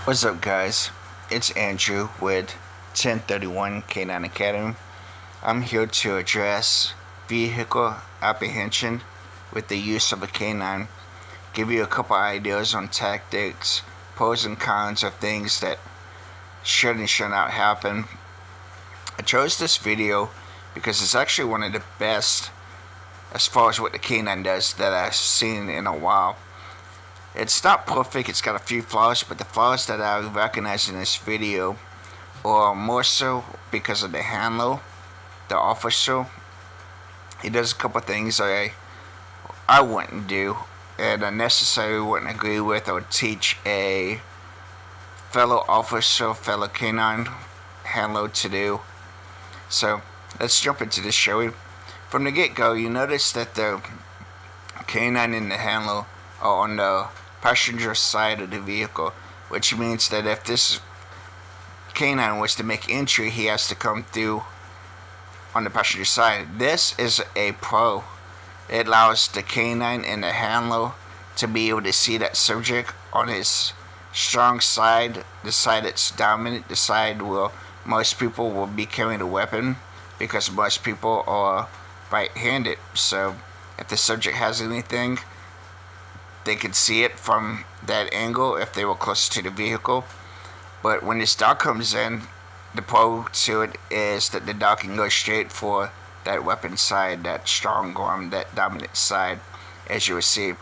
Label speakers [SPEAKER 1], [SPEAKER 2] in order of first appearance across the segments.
[SPEAKER 1] What's up, guys? It's Andrew with 1031 K9 Academy. I'm here to address vehicle apprehension with the use of a K9. Give you a couple ideas on tactics, pros and cons of things that should and should not happen. I chose this video because it's actually one of the best as far as what the K9 does that I've seen in a while. It's not perfect, it's got a few flaws, but the flaws that I recognize in this video are more so because of the handler, the officer. He does a couple things I wouldn't do and unnecessarily wouldn't agree with or teach a fellow officer, fellow K9 handler to do. So let's jump into this, shall we? From the get-go, you notice that the K9 and the handler are on the passenger side of the vehicle, which means that if this K9 was to make entry, he has to come through on the passenger side. This is a pro. It allows the K9 and the handler to be able to see that subject on his strong side, the side that's dominant, the side where most people will be carrying a weapon, because most people are right-handed. So if the subject has anything, they could see it from that angle if they were closer to the vehicle. But when this dog comes in, the pro to it is that the dog can go straight for that weapon side, that strong arm, that dominant side, as you will see.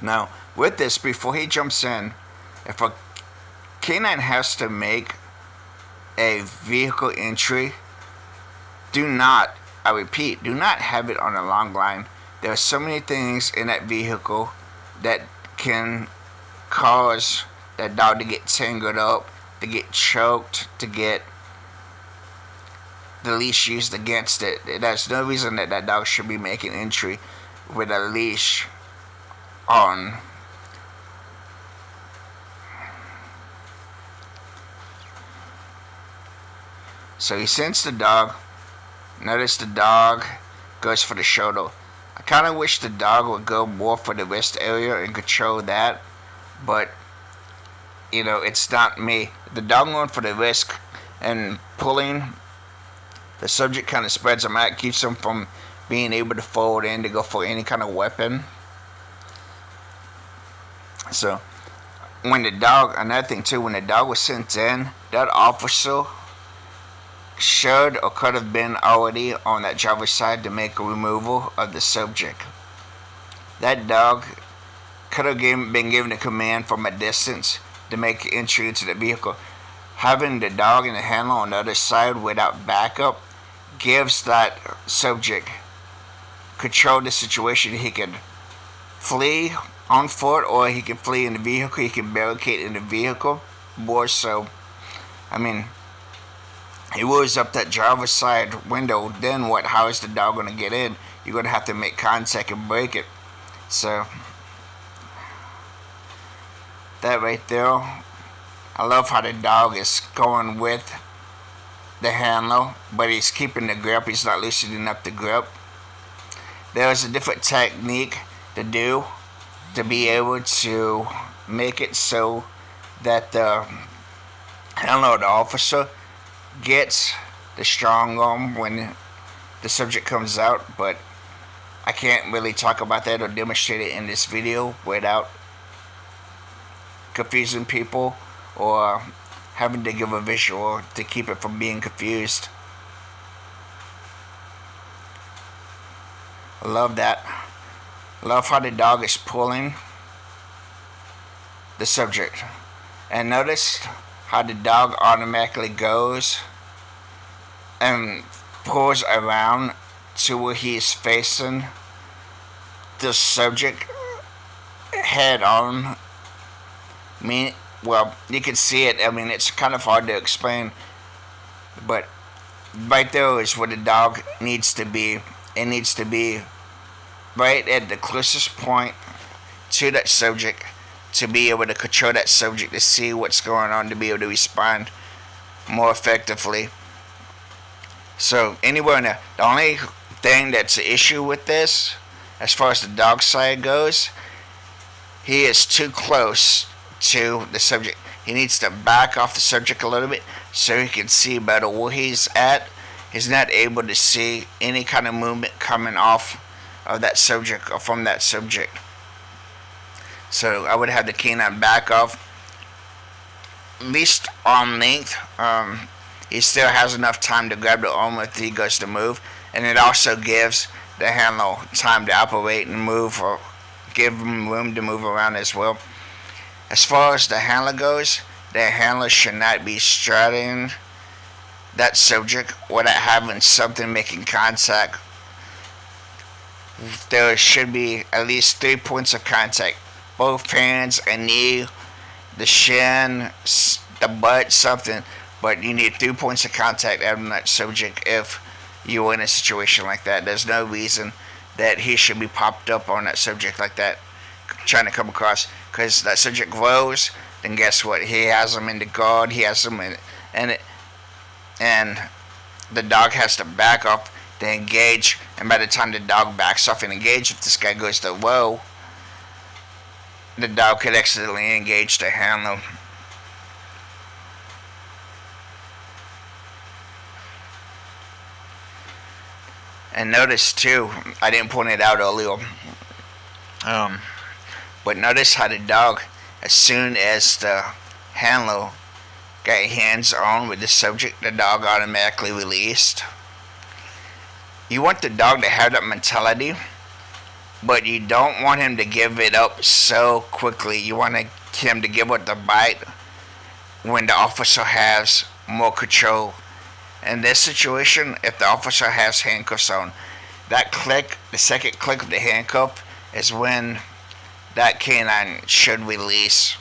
[SPEAKER 1] Now, with this, before he jumps in, if a K9 has to make a vehicle entry, do not, I repeat, do not have it on a long line. There are so many things in that vehicle that can cause that dog to get tangled up, to get choked, to get the leash used against it. There's no reason that that dog should be making entry with a leash on. So he sends the dog. Notice the dog goes for the shoulder. I kind of wish the dog would go more for the wrist area and control that, but you know, it's not me. The dog going for the wrist and pulling, the subject kind of spreads him out, keeps him from being able to fold in to go for any kind of weapon. So when the dog, another thing too, when the dog was sent in, that officer should or could have been already on that driver's side to make a removal of the subject. That dog could have been given a command from a distance to make entry into the vehicle. Having the dog and the handler on the other side without backup gives that subject control of the situation. He can flee on foot, or he can flee in the vehicle. He can barricade in the vehicle. More so, I mean, he moves up that driver's side window, then what? How is the dog going to get in? You're going to have to make contact and break it. So that right there, I love how the dog is going with the handler, but he's keeping the grip. He's not loosening up the grip. There's a different technique to do to be able to make it so that the handler or the officer gets the strong arm when the subject comes out, but I can't really talk about that or demonstrate it in this video without confusing people or having to give a visual to keep it from being confused. I love that. Love how the dog is pulling the subject. And notice how the dog automatically goes and pulls around to where he's facing the subject head on. Well, you can see it. I mean, it's kind of hard to explain, but right there is where the dog needs to be. It needs to be right at the closest point to that subject to be able to control that subject, to see what's going on, to be able to respond more effectively. So anywhere in there, the only thing that's an issue with this, as far as the dog side goes, he is too close to the subject. he needs to back off the subject a little bit so he can see better where he's at. He's not able to see any kind of movement coming off of that subject or from that subject. So I would have the canine back off at least arm length. He still has enough time to grab the arm if he goes to move, and it also gives the handler time to operate and move, or give him room to move around as well. As far as the handler goes, the handler should not be straddling that subject without having something making contact. There should be at least 3 points of contact. Both hands, a knee, the shin, the butt, something. But you need 3 points of contact on that subject if you're in a situation like that. There's no reason that he should be popped up on that subject like that, trying to come across. Because that subject grows, then guess what? He has them in the guard, he has them in it, and the dog has to back up to engage. And by the time the dog backs off and engage, if this guy goes to whoa, the dog could accidentally engage the handler. And notice too, I didn't point it out earlier, but notice how the dog, as soon as the handler got hands on with the subject, the dog automatically released. You want the dog to have that mentality, but you don't want him to give it up so quickly. You want him to give up the bite when the officer has more control. In this situation, if the officer has handcuffs on, that click, the second click of the handcuff, is when that canine should release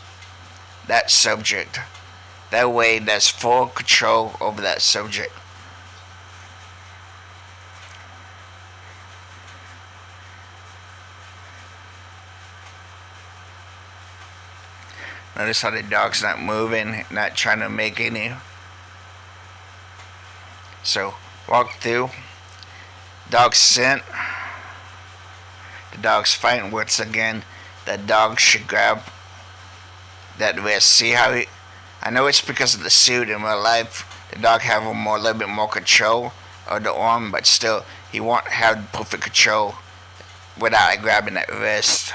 [SPEAKER 1] that subject. That way, there's full control over that subject. Notice how the dog's not moving, not trying to make any. So, walk through. Dog's scent. The dog's fighting once again. The dog should grab that wrist. See how he... I know it's because of the suit in real life. The dog have a little bit more control of the arm, but still, he won't have perfect control without grabbing that wrist.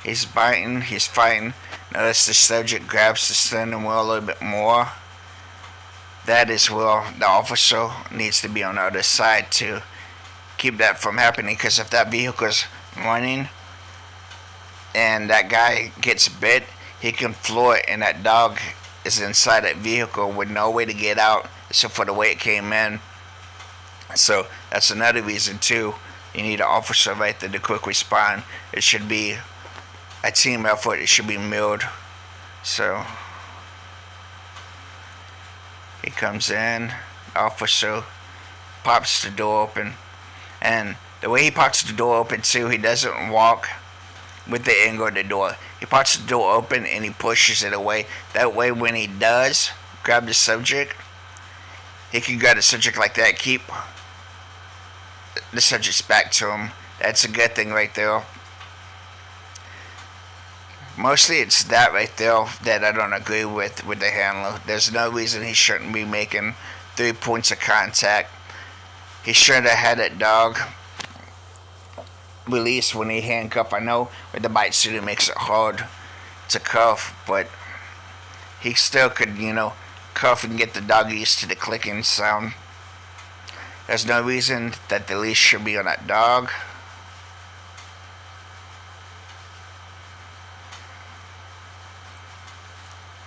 [SPEAKER 1] He's biting, he's fighting. Notice the subject grabs the steering wheel a little bit more. That is where the officer needs to be on the other side to keep that from happening. Because if that vehicle's running and that guy gets bit, he can floor it, and that dog is inside that vehicle with no way to get out except for the way it came in. So that's another reason too. You need an officer right there to quick respond. It should be a team effort. It should be milled. So he comes in, the officer pops the door open, and the way he pops the door open too, he doesn't walk with the angle of the door. He pops the door open and he pushes it away. That way when he does grab the subject, he can grab the subject like that, keep the subject's back to him. That's a good thing right there. Mostly it's that right there that I don't agree with the handler. There's no reason he shouldn't be making 3 points of contact. He should have had that dog release when he handcuffed. I know with the bite suit it makes it hard to cuff, but he still could, cuff and get the dog used to the clicking sound. There's no reason that the leash should be on that dog.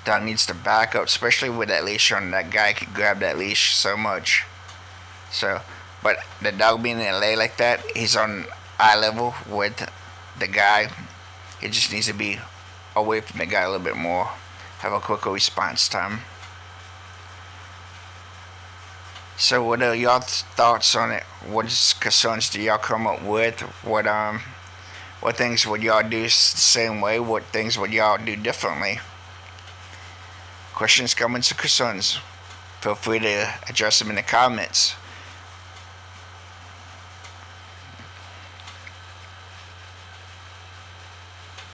[SPEAKER 1] Dog needs to back up, especially with that leash on. That guy could grab that leash so much. So, but the dog being in lay like that, he's on eye level with the guy. He just needs to be away from the guy a little bit more. Have a quicker response time. So what are y'all thoughts on it? What concerns do y'all come up with? What things would y'all do the same way? What things would y'all do differently? Questions, comments, or concerns? Feel free to address them in the comments.